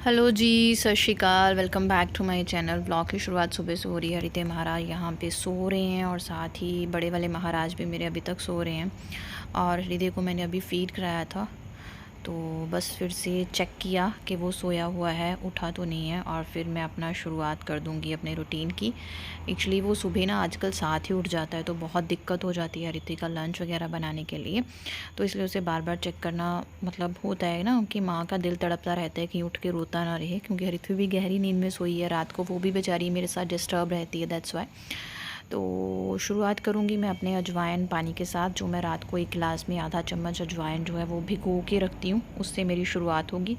Hello ji, Sat Sri Akal. Welcome back to my channel. Blog की शुरुआत सुबह से हो रही है। हरिते महाराज यहाँ पे सो रहे हैं और साथ ही बड़े वाले महाराज भी मेरे अभी तक सो रहे हैं। और हृदय को मैंने अभी फ़ीड कराया था, तो बस फिर से चेक किया कि वो सोया हुआ है, उठा तो नहीं है, और फिर मैं अपना शुरुआत कर दूँगी अपने रूटीन की। एक्चुअली वो सुबह ना आजकल साथ ही उठ जाता है, तो बहुत दिक्कत हो जाती है ऋतिक का लंच वगैरह बनाने के लिए। तो इसलिए उसे बार बार चेक करना मतलब होता है ना कि माँ का दिल तड़पता रहता है कि उठ के रोता ना रहे, क्योंकि ऋतु भी गहरी नींद में सोई है रात को, वो भी बेचारी मेरे साथ डिस्टर्ब रहती है, दैट्स वाई। तो शुरुआत करूँगी मैं अपने अजवाइन पानी के साथ, जो मैं रात को एक गिलास में आधा चम्मच अजवाइन जो है वो भिगो के रखती हूँ, उससे मेरी शुरुआत होगी।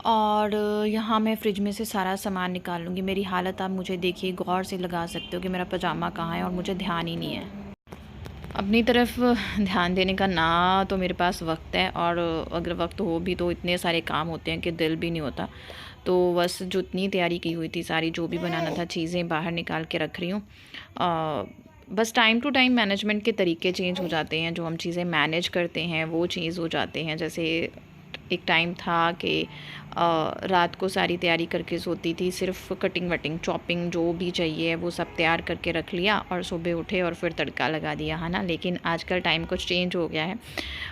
और यहाँ मैं फ़्रिज में से सारा सामान निकाल लूँगी। मेरी हालत आप मुझे देखिए, गौर से लगा सकते हो कि मेरा पजामा कहाँ है और मुझे ध्यान ही नहीं है। अपनी तरफ ध्यान देने का ना तो मेरे पास वक्त है, और अगर वक्त हो भी तो इतने सारे काम होते हैं कि दिल भी नहीं होता। तो बस जो इतनी तैयारी की हुई थी सारी, जो भी बनाना था चीज़ें बाहर निकाल के रख रही हूँ। बस टाइम टू टाइम मैनेजमेंट के तरीके चेंज हो जाते हैं, जो हम चीज़ें मैनेज करते हैं वो चीज़ हो जाते हैं। जैसे एक टाइम था कि रात को सारी तैयारी करके सोती थी, सिर्फ कटिंग वटिंग चॉपिंग जो भी चाहिए वो सब तैयार करके रख लिया और सुबह उठे और फिर तड़का लगा दिया, है ना। लेकिन आजकल टाइम कुछ चेंज हो गया है,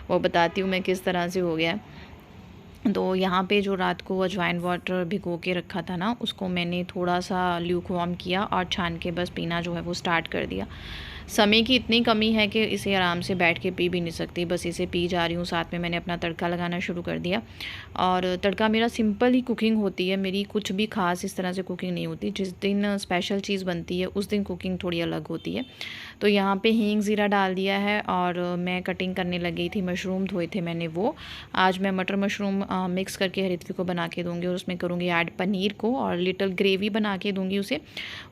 वो बताती हूँ मैं किस तरह से हो गया है। तो यहाँ पे जो रात को अजवाइन वाटर भिगो के रखा था ना, उसको मैंने थोड़ा सा ल्यूक वार्म किया और छान के बस पीना जो है वो स्टार्ट कर दिया। समय की इतनी कमी है कि इसे आराम से बैठ के पी भी नहीं सकती, बस इसे पी जा रही हूँ। साथ में मैंने अपना तड़का लगाना शुरू कर दिया, और तड़का मेरा सिंपल ही कुकिंग होती है, मेरी कुछ भी ख़ास इस तरह से कुकिंग नहीं होती। जिस दिन स्पेशल चीज़ बनती है उस दिन कुकिंग थोड़ी अलग होती है। तो यहाँ पे हींग ज़ीरा डाल दिया है, और मैं कटिंग करने लगी थी। मशरूम धोए थे मैंने, वो आज मैं मटर मशरूम मिक्स करके हरित्वी को बना के दूँगी, और उसमें करूँगी ऐड पनीर को, और लिटिल ग्रेवी बना के दूँगी उसे।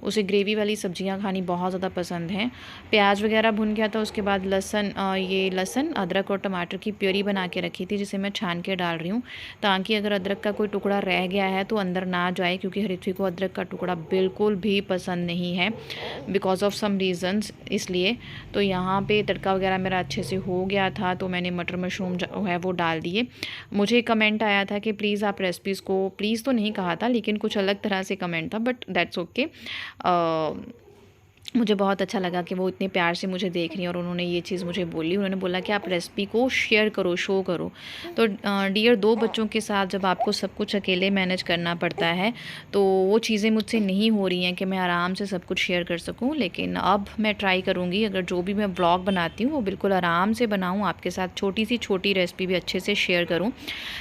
उसे ग्रेवी वाली सब्जियाँ खानी बहुत ज़्यादा पसंद हैं। प्याज वगैरह भुन गया था, उसके बाद लहसुन, ये लहसुन अदरक और टमाटर की प्योरी बना के रखी थी, जिसे मैं छान के डाल रही हूँ, ताकि अगर अदरक का कोई टुकड़ा रह गया है तो अंदर ना जाए, क्योंकि हरित्वी को अदरक का टुकड़ा बिल्कुल भी पसंद नहीं है, बिकॉज ऑफ सम रीज़न्स, इसलिए। तो यहाँ पे तड़का वगैरह मेरा अच्छे से हो गया था, तो मैंने मटर मशरूम जो है वो डाल दिए। मुझे कमेंट आया था कि प्लीज़ आप रेसिपीज़ को, प्लीज़ तो नहीं कहा था लेकिन कुछ अलग तरह से कमेंट था, बट दैट्स ओके। मुझे बहुत अच्छा लगा कि वो इतने प्यार से मुझे देख रही हैं और उन्होंने ये चीज़ मुझे बोली। उन्होंने बोला कि आप रेसिपी को शेयर करो, शो करो। तो डियर, 2 बच्चों के साथ जब आपको सब कुछ अकेले मैनेज करना पड़ता है, तो वो चीज़ें मुझसे नहीं हो रही हैं कि मैं आराम से सब कुछ शेयर कर सकूं। लेकिन अब मैं ट्राई करूँगी, अगर जो भी मैं ब्लॉग बनाती हूँ वो बिल्कुल आराम से बनाऊँ, आपके साथ छोटी सी छोटी रेसिपी भी अच्छे से शेयर करूँ।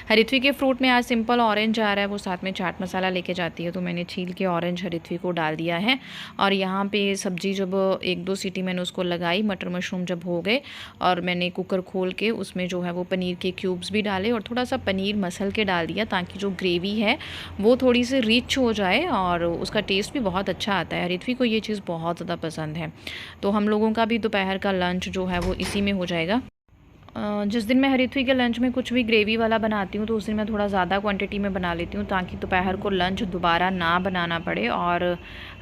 हरित्वी के फ्रूट में आज सिंपल ऑरेंज आ रहा है, वो साथ में चाट मसाला लेके जाती है, तो मैंने छील के ऑरेंज हरित्वी को डाल दिया है। और यहाँ पे सब्जी जब 1-2 सीटी मैंने उसको लगाई, मटर मशरूम जब हो गए, और मैंने कुकर खोल के उसमें जो है वो पनीर के क्यूब्स भी डाले और थोड़ा सा पनीर मसल के डाल दिया, ताकि जो ग्रेवी है वो थोड़ी सी रिच हो जाए और उसका टेस्ट भी बहुत अच्छा आता है। ऋत्वी को ये चीज़ बहुत ज़्यादा पसंद है, तो हम लोगों का भी दोपहर का लंच जो है वो इसी में हो जाएगा। जिस दिन मैं हरित्वी के लंच में कुछ भी ग्रेवी वाला बनाती हूँ, तो उस दिन मैं थोड़ा ज़्यादा क्वांटिटी में बना लेती हूँ, ताकि दोपहर को लंच दोबारा ना बनाना पड़े और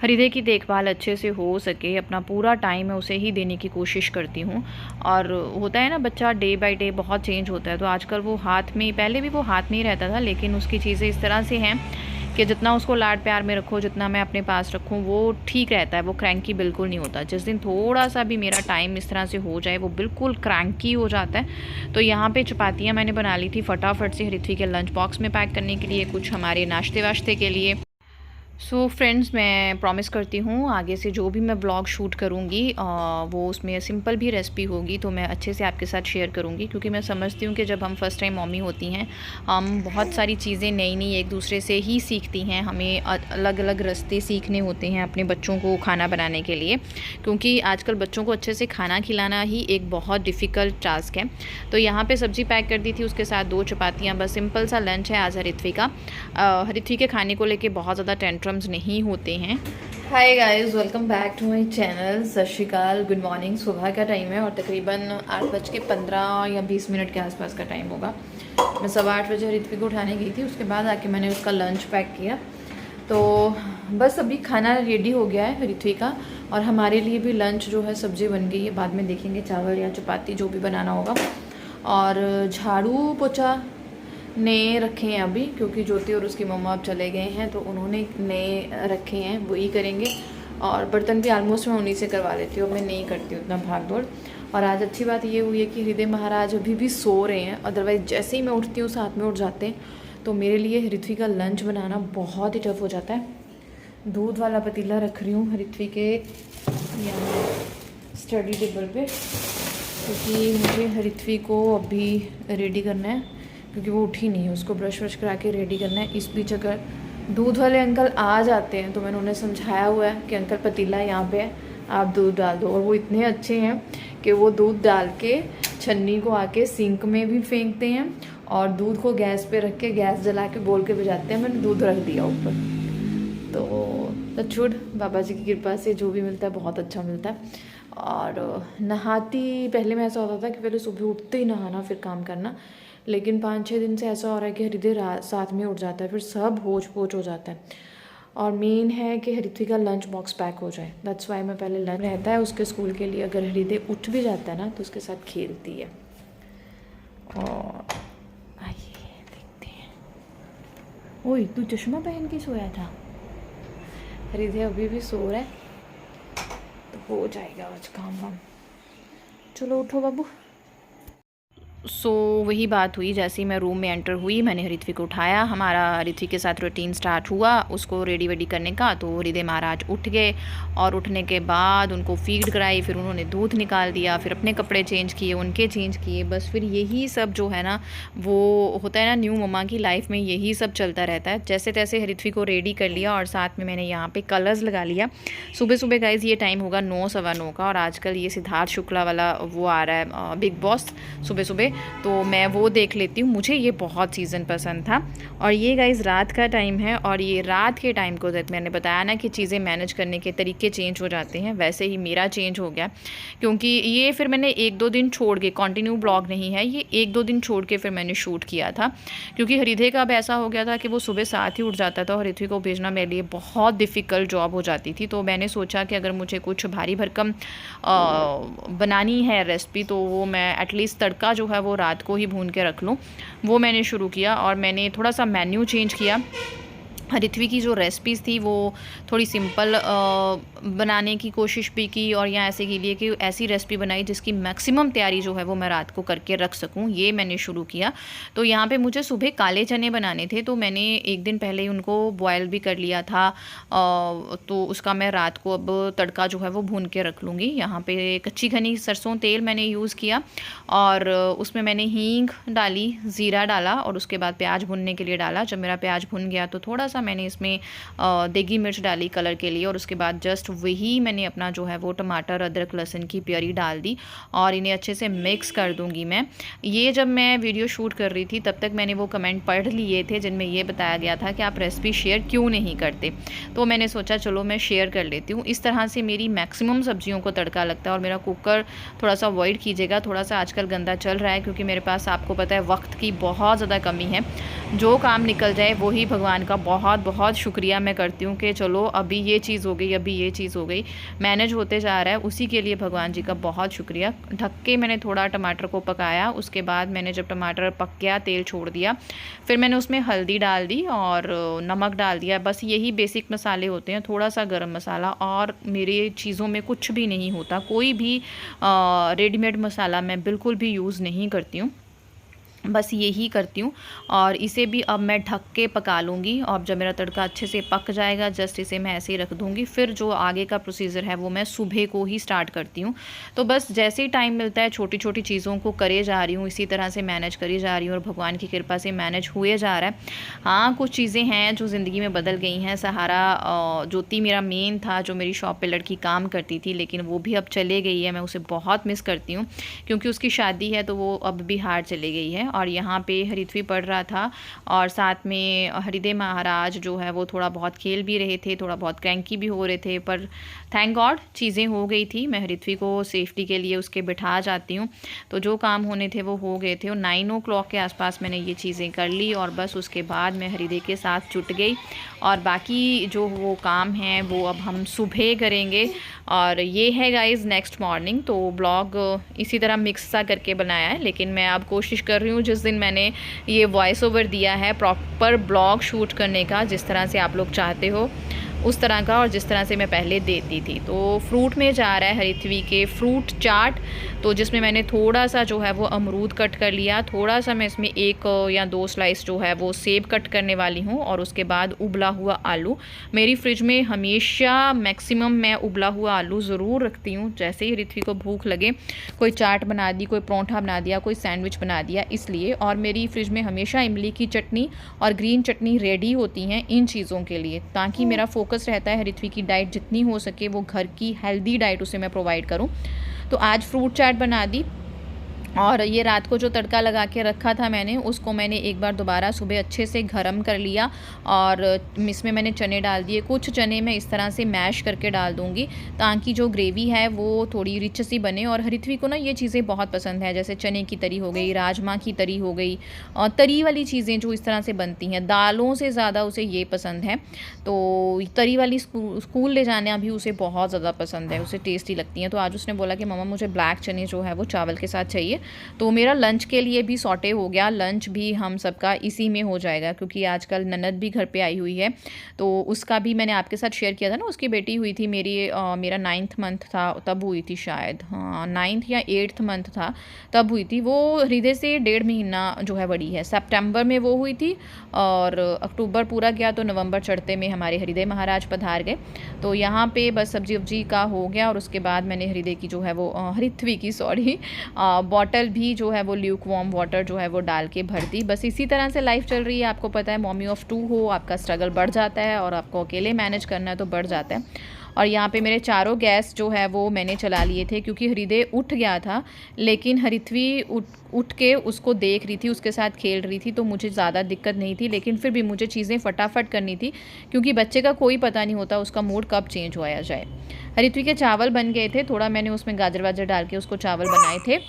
हृदय की देखभाल अच्छे से हो सके। अपना पूरा टाइम मैं उसे ही देने की कोशिश करती हूँ। और होता है ना, बच्चा डे बाय डे बहुत चेंज होता है, तो आजकल वो हाथ में, पहले भी वो हाथ में ही रहता था, लेकिन उसकी चीज़ें इस तरह से हैं कि जितना उसको लाड प्यार में रखो, जितना मैं अपने पास रखूँ, वो ठीक रहता है, वो क्रैंकी बिल्कुल नहीं होता। जिस दिन थोड़ा सा भी मेरा टाइम इस तरह से हो जाए, वो बिल्कुल क्रैंकी हो जाता है। तो यहाँ पे चपातियाँ मैंने बना ली थी फटाफट से हरित्वी के लंच बॉक्स में पैक करने के लिए, कुछ हमारे नाश्ते वाश्ते के लिए। सो फ्रेंड्स, मैं प्रॉमिस करती हूँ आगे से जो भी मैं ब्लॉग शूट करूँगी वो उसमें सिंपल भी रेसिपी होगी, तो मैं अच्छे से आपके साथ शेयर करूँगी, क्योंकि मैं समझती हूँ कि जब हम फर्स्ट टाइम मम्मी होती हैं, हम बहुत सारी चीज़ें नई नई एक दूसरे से ही सीखती हैं। हमें अलग अलग रास्ते सीखने होते हैं अपने बच्चों को खाना बनाने के लिए, क्योंकि आजकल बच्चों को अच्छे से खाना खिलाना ही एक बहुत डिफ़िकल्ट टास्क है। तो यहाँ पर सब्ज़ी पैक कर दी थी, उसके साथ 2 चपातियाँ, बस सिंपल सा लंच है आज हरित्वी का। हरित्वी के खाने को लेके बहुत ज़्यादा टेंट्रम्स नहीं होते हैं। Hi guys, welcome back to my channel. Sat Sri अकाल, गुड मॉर्निंग। सुबह का टाइम है और तकरीबन 8:15 या 20 मिनट के आसपास का टाइम होगा। मैं 8:15 बजे हरित्वी को उठाने गई थी, उसके बाद आके मैंने उसका लंच पैक किया। तो बस अभी खाना रेडी हो गया है हरित्वी का, और हमारे लिए भी लंच जो है सब्ज़ी बन गई है, बाद में देखेंगे चावल या चपाती जो भी बनाना होगा। और झाड़ू पोछा नए रखे हैं अभी, क्योंकि ज्योति और उसकी मम्मा अब चले गए हैं तो उन्होंने नए रखे हैं, वही करेंगे। और बर्तन भी ऑलमोस्ट मैं उन्हीं से करवा लेती हूँ, मैं नहीं करती हूँ उतना भाग दौड़। और आज अच्छी बात ये हुई है कि हृदय महाराज अभी भी सो रहे हैं, अदरवाइज़ जैसे ही मैं उठती हूँ साथ में उठ जाते हैं। तो मेरे लिए ऋत्वी का लंच बनाना बहुत ही टफ हो जाता है। दूध वाला पतीला रख रही हूँ ऋत्वी के यहाँ स्टडी टेबल पे, क्योंकि मुझे ऋत्वी को अभी रेडी करना है, क्योंकि वो उठी नहीं है, उसको ब्रश व्रश करा के रेडी करना है। इस बीच अगर दूध वाले अंकल आ जाते हैं तो मैंने उन्हें समझाया हुआ है कि अंकल पतीला यहाँ पे है, आप दूध डाल दो। और वो इतने अच्छे हैं कि वो दूध डाल के छन्नी को आके सिंक में भी फेंकते हैं और दूध को गैस पे रख के गैस जला के बोल के बजाते हैं मैंने दूध रख दिया ऊपर। तो छुड़ बाबा जी की कृपा से जो भी मिलता है बहुत अच्छा मिलता है। और नहाती पहले में ऐसा होता था कि पहले सुबह उठते ही नहाना फिर काम करना, लेकिन 5-6 दिन से ऐसा हो रहा है कि हृदय साथ में उठ जाता है, फिर सब होच पोच हो जाता है। और मेन है कि हृदय का लंच बॉक्स पैक हो जाए, दैट्स वाई मैं पहले लंच रहता है उसके स्कूल के लिए। अगर हृदय उठ भी जाता है ना तो उसके साथ खेलती है। और आइए देखते हैं। ओए तू चश्मा पहन के सोया था? हृदय अभी भी सो रहा है, तो हो जाएगा आज काम वाम। चलो उठो बाबू। वही बात हुई, जैसे ही मैं रूम में एंटर हुई मैंने ऋत्विक को उठाया, हमारा ऋत्विक के साथ रूटीन स्टार्ट हुआ उसको रेडी वेडी करने का। तो हृदय महाराज उठ गए और उठने के बाद उनको फीड कराई, फिर उन्होंने दूध निकाल दिया, फिर अपने कपड़े चेंज किए, उनके चेंज किए। बस फिर यही सब जो है ना वो होता है ना न्यू मम्मा की लाइफ में, यही सब चलता रहता है। जैसे तैसे ऋत्विक को रेडी कर लिया और साथ में मैंने यहाँ पर कलर्स लगा लिया। सुबह सुबह गाइज़ ये टाइम होगा 9-9:15 का, और आजकल ये सिद्धार्थ शुक्ला वाला वो आ रहा है बिग बॉस सुबह सुबह, तो मैं वो देख लेती हूँ। मुझे ये बहुत सीज़न पसंद था। और ये गाइज़ रात का टाइम है, और ये रात के टाइम को जब मैंने बताया ना कि चीज़ें मैनेज करने के तरीके चेंज हो जाते हैं, वैसे ही मेरा चेंज हो गया। क्योंकि ये फिर मैंने 1-2 दिन छोड़ के, कंटिन्यू ब्लॉग नहीं है ये, 1-2 दिन छोड़ के फिर मैंने शूट किया था। क्योंकि हृदय का अब ऐसा हो गया था कि वो सुबह 7 ही उठ जाता था और हृदय को भेजना मेरे लिए बहुत डिफ़िकल्ट जॉब हो जाती थी। तो मैंने सोचा कि अगर मुझे कुछ भारी भरकम बनानी है रेसिपी, तो वो मैं एटलीस्ट तड़का जो है वो रात को ही भून के रख लूँ। वो मैंने शुरू किया और मैंने थोड़ा सा मेन्यू चेंज किया। ऋत्वी की जो रेसिपीज़ थी वो थोड़ी सिंपल बनाने की कोशिश भी की, और यहाँ ऐसे के लिए कि ऐसी रेसिपी बनाई जिसकी मैक्सिमम तैयारी जो है वो मैं रात को करके रख सकूँ, ये मैंने शुरू किया। तो यहाँ पे मुझे सुबह काले चने बनाने थे, तो मैंने एक दिन पहले ही उनको बॉयल भी कर लिया था। तो उसका मैं रात को अब तड़का जो है वो भून के रख लूँगी। यहाँ पर कच्ची घनी सरसों तेल मैंने यूज़ किया, और उसमें मैंने हींग डाली, ज़ीरा डाला, और उसके बाद प्याज भुनने के लिए डाला। जब मेरा प्याज भुन गया तो थोड़ा सा मैंने इसमें देगी मिर्च डाली कलर के लिए, और उसके बाद जस्ट वही मैंने अपना जो है वो टमाटर अदरक लहसुन की प्योरी डाल दी, और इन्हें अच्छे से मिक्स कर दूंगी मैं। ये जब मैं वीडियो शूट कर रही थी तब तक मैंने वो कमेंट पढ़ लिए थे जिनमें ये बताया गया था कि आप रेसिपी शेयर क्यों नहीं करते, तो मैंने सोचा चलो मैं शेयर कर लेती हूँ। इस तरह से मेरी मैक्सिमम सब्जियों को तड़का लगता है। और मेरा कुकर थोड़ा सा अवॉइड कीजिएगा, थोड़ा सा आजकल गंदा चल रहा है, क्योंकि मेरे पास आपको पता है वक्त की बहुत ज़्यादा कमी है। जो काम निकल जाए वही भगवान का बहुत बहुत शुक्रिया मैं करती हूँ कि चलो अभी ये चीज़ हो गई, अभी ये चीज़ हो गई, मैनेज होते जा रहा है, उसी के लिए भगवान जी का बहुत शुक्रिया। ढक के मैंने थोड़ा टमाटर को पकाया, उसके बाद मैंने जब टमाटर पक गया तेल छोड़ दिया, फिर मैंने उसमें हल्दी डाल दी और नमक डाल दिया। बस यही बेसिक मसाले होते हैं, थोड़ा सा गरम मसाला, और मेरे चीज़ों में कुछ भी नहीं होता, कोई भी रेडीमेड मसाला मैं बिल्कुल भी यूज़ नहीं करती हूँ, बस यही करती हूँ। और इसे भी अब मैं ढक के पका लूँगी, और जब मेरा तड़का अच्छे से पक जाएगा जस्ट इसे मैं ऐसे ही रख दूँगी। फिर जो आगे का प्रोसीजर है वो मैं सुबह को ही स्टार्ट करती हूँ। तो बस जैसे ही टाइम मिलता है छोटी छोटी चीज़ों को करे जा रही हूँ, इसी तरह से मैनेज करी जा रही हूँ, और भगवान की कृपा से मैनेज हुए जा रहा है। हाँ, कुछ चीज़ें हैं जो ज़िंदगी में बदल गई हैं। सहारा ज्योति मेरा मेन था, जो मेरी शॉप पर लड़की काम करती थी, लेकिन वो भी अब चले गई है। मैं उसे बहुत मिस करती हूँ, क्योंकि उसकी शादी है तो वो अब बिहार चली गई है। और यहाँ पे ऋत्वी पढ़ रहा था, और साथ में हृदय महाराज जो है वो थोड़ा बहुत खेल भी रहे थे, थोड़ा बहुत क्रैंकी भी हो रहे थे, पर थैंक गॉड चीज़ें हो गई थी। मैं ऋत्वी को सेफ्टी के लिए उसके बिठा जाती हूँ, तो जो काम होने थे वो हो गए थे। और 9 o'clock के आसपास मैंने ये चीज़ें कर ली, और बस उसके बाद मैं हृदय के साथ जुट गई, और बाकी जो वो काम हैं वो अब हम सुबह करेंगे। और ये है गाइज़ नेक्स्ट मॉर्निंग। तो ब्लॉग इसी तरह मिक्स सा करके बनाया है, लेकिन मैं अब कोशिश कर रही हूँ हूँ जिस दिन मैंने ये वॉइस ओवर दिया है प्रॉपर ब्लॉग शूट करने का, जिस तरह से आप लोग चाहते हो उस तरह का और जिस तरह से मैं पहले देती थी। तो फ्रूट में जा रहा है हरिथवी के फ्रूट चाट, तो जिसमें मैंने थोड़ा सा जो है वो अमरूद कट कर लिया, थोड़ा सा मैं इसमें 1 या 2 स्लाइस जो है वो सेब कट करने वाली हूँ, और उसके बाद उबला हुआ आलू। मेरी फ्रिज में हमेशा मैक्सिमम मैं उबला हुआ आलू ज़रूर रखती हूँ। जैसे ही हरिथवी को भूख लगे, कोई चाट बना दी, कोई परोंठा बना दिया, कोई सैंडविच बना दिया, इसलिए। और मेरी फ्रिज में हमेशा इमली की चटनी और ग्रीन चटनी रेडी होती हैं इन चीज़ों के लिए, ताकि मेरा फोकस रहता है हरिथवी की डाइट जितनी हो सके वो घर की हेल्दी डाइट उसे मैं प्रोवाइड करूं। तो आज फ्रूट चाट बना दी, और ये रात को जो तड़का लगा के रखा था मैंने, उसको मैंने एक बार दोबारा सुबह अच्छे से गरम कर लिया, और इसमें मैंने चने डाल दिए। कुछ चने मैं इस तरह से मैश करके डाल दूँगी ताकि जो ग्रेवी है वो थोड़ी रिच सी बने। और हरिथवी को ना ये चीज़ें बहुत पसंद है, जैसे चने की तरी हो गई, राजमा की तरी हो गई, और तरी वाली चीज़ें जो इस तरह से बनती हैं, दालों से ज़्यादा उसे ये पसंद है। तो तरी वाली स्कूल ले जाना भी उसे बहुत ज़्यादा पसंद है, उसे टेस्टी लगती हैं। तो आज उसने बोला कि मम्मा मुझे ब्लैक चने जो है वो चावल के साथ चाहिए। तो मेरा लंच के लिए भी सॉटे हो गया, लंच भी हम सबका इसी में हो जाएगा, क्योंकि आजकल ननद भी घर पे आई हुई है। तो उसका भी मैंने आपके साथ शेयर किया था ना, उसकी बेटी हुई थी मेरी, मेरा 9th मंथ था तब हुई थी शायद, हाँ 9th या 8th मंथ था तब हुई थी। वो हृदय से 1.5 महीना जो है बड़ी है। सितंबर में वो हुई थी, और अक्टूबर पूरा गया तो नवंबर चढ़ते में हमारे हृदय महाराज पधार गए। तो यहाँ पे बस सब्जी वब्जी का हो गया, और उसके बाद मैंने हृदय की जो है वो हरिथवी की सॉरी बॉटल भी जो है वो ल्यूक वार्म वाटर जो है वो डाल के भर दी। बस इसी तरह से लाइफ चल रही है। आपको पता है मॉमी ऑफ 2 हो, आपका स्ट्रगल बढ़ जाता है, और आपको अकेले मैनेज करना है तो बढ़ जाता है। और यहाँ पे मेरे चारों गैस जो है वो मैंने चला लिए थे, क्योंकि हृदय उठ गया था, लेकिन हरिथवी उठ के उसको देख रही थी, उसके साथ खेल रही थी, तो मुझे ज़्यादा दिक्कत नहीं थी। लेकिन फिर भी मुझे चीज़ें फटाफट करनी थी, क्योंकि बच्चे का कोई पता नहीं होता उसका मूड कब चेंज हो जाए। हरिथवी के चावल बन गए थे, थोड़ा मैंने उसमें गाजर वाजर डाल के उसको चावल बनाए थे।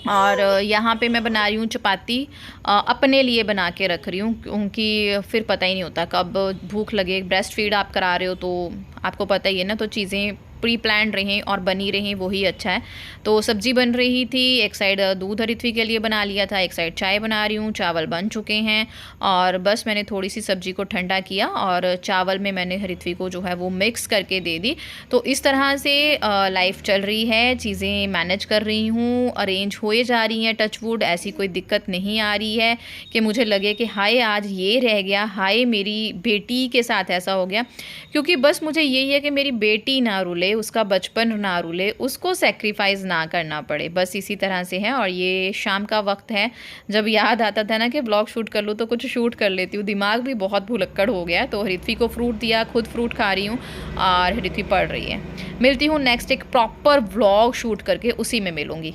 और यहाँ पे मैं बना रही हूँ चपाती, अपने लिए बना के रख रही हूँ, क्योंकि फिर पता ही नहीं होता कब भूख लगे। ब्रेस्ट फीड आप करा रहे हो तो आपको पता ही है ना, तो चीज़ें प्री प्लान रहें और बनी रहें वही अच्छा है। तो सब्ज़ी बन रही थी, एक साइड दूध हरिथवी के लिए बना लिया था, एक साइड चाय बना रही हूँ। चावल बन चुके हैं, और बस मैंने थोड़ी सी सब्ज़ी को ठंडा किया, और चावल में मैंने हरिथवी को जो है वो मिक्स करके दे दी। तो इस तरह से लाइफ चल रही है, चीज़ें मैनेज कर रही हूँ, अरेंज होए जा रही हैं। टच वुड ऐसी कोई दिक्कत नहीं आ रही है कि मुझे लगे कि हाय आज ये रह गया, हाय मेरी बेटी के साथ ऐसा हो गया। क्योंकि बस मुझे यही है कि मेरी बेटी ना रुले, उसका बचपन ना रुले, उसको सेक्रीफाइस ना करना पड़े, बस इसी तरह से है। और ये शाम का वक्त है, जब याद आता था ना कि ब्लॉग शूट कर लूँ तो कुछ शूट कर लेती हूँ। दिमाग भी बहुत भुलक्कड़ हो गया। तो हरिथवी को फ्रूट दिया, खुद फ्रूट खा रही हूँ, और हरिथवी पढ़ रही है। मिलती हूँ नेक्स्ट एक प्रॉपर व्लॉग शूट करके, उसी में मिलूँगी।